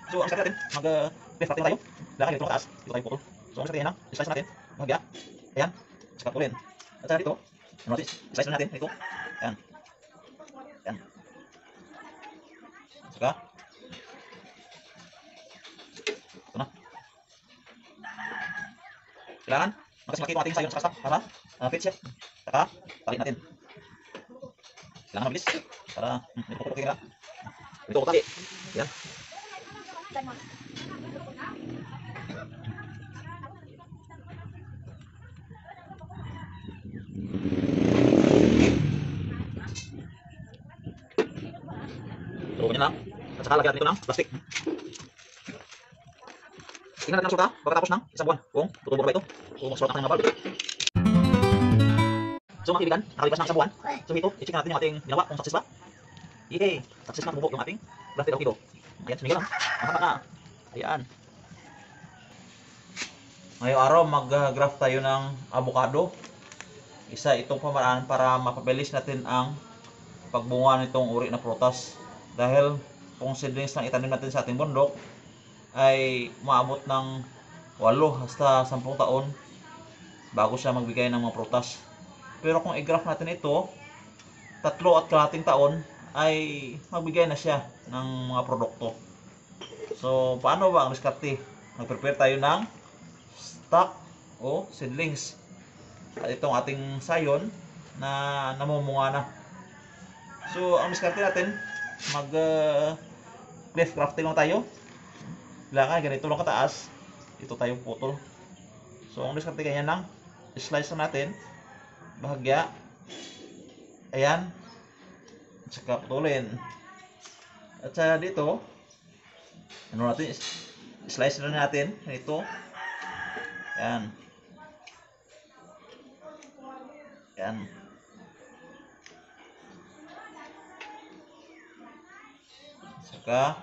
So, ang start natin, mag-left natin tayo. Lakad dito mataas, dito tayo putol. So, ang start yan, slice natin, bahagya. Ayan, saka putulin. At saka dito, ano natin, slice natin, ito. Ayan. Ayan. Saka, ito na. Kailangan, makasimaki itong ating sayon sa kastak para fit siya. Saka, talit natin. Kailangan mabilis para, ito pupukul kita. Ito ko tali. Ayan. So, ganyan lang. At saka lagyan natin ito ng plastic. Tingnan natin ang resulta pagkatapos ng isang buwan. Kung tutubo na ba ito o mag-sprout na ng mga bulb. So mga kaibigan, nakalipas ng isang buwan. So ito, i-check natin yung ating ginawa kung success ba. Yay! Success na tumubo yung ating grafted avocado. Ayan, sumigil lang. Mahaba na. Ayan. Ngayong araw, mag-graft tayo ng avocado. Isa itong pamaraan para mapabilis natin ang pagbunga nitong uri na prutas. Dahil kung seedlings lang itanim natin sa ating bundok, ay maabot ng 8 hasta 10 taon bago siya magbigay ng mga prutas. Pero kung i-graft natin ito, 3.5 taon ay magbigay na siya ng mga produkto. So, paano ba ang diskarte? Mag-prepare tayo ng stock o seedlings. At itong ating sayon na namumunga na. So, ang diskarte natin, mag-cliff crafting lang tayo. Kailangan ganito lang kataas. Ito tayo putol. So, ang diskarte ganyan lang. Slice na natin. Bahagya. Ayan. At saka putulin. At saka dito, ano natin, slice na natin. Ito. Ayan. Ayan. Saka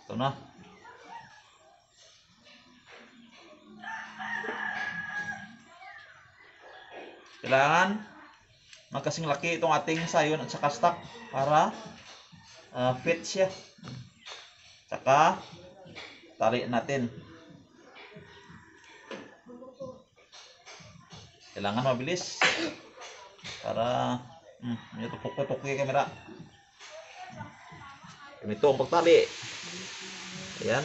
ito na. Kailangan magkasing laki itong ating sayon at saka stock para fit siya. Saka tali natin. Kailangan mabilis para medyo tupok-tupok yung camera. Ganito ang pagtali. Ayan.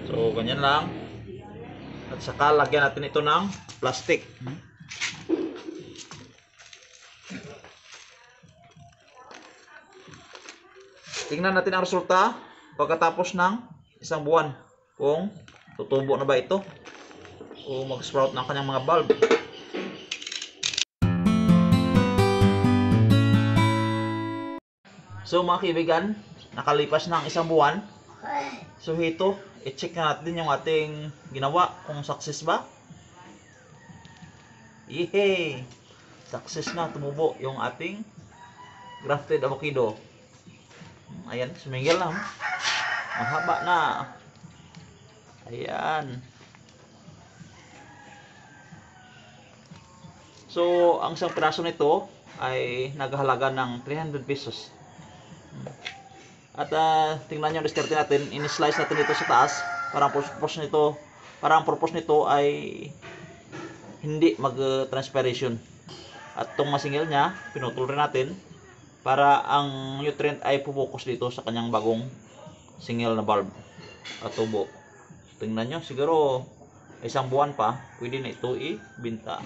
So, ganyan lang. At saka lagyan natin ito ng plastic. Tingnan natin ang resulta pagkatapos ng isang buwan. Kung tutubo na ba ito o mag-sprout na ang kanyang mga bulb. So mga kaibigan, nakalipas ng isang buwan. So ito, i-check na natin yung ating ginawa kung success ba. Yehey! Success na, tumubo yung ating grafted avocado. Ayan, sumingil lang. Mahaba na. Ayan. So, ang isang piraso nito ay naghahalaga ng 300 pesos. At tingnan nyo ang diskarte natin, in-slice natin ito sa taas. Parang purpose nito ay hindi mag-transpiration. At itong masingil niya, pinutol rin natin para ang nutrient ay pupokus dito sa kanyang bagong singil na bulb at tubo. Tingnan nyo, siguro isang buwan pa, pwede na ito ibenta.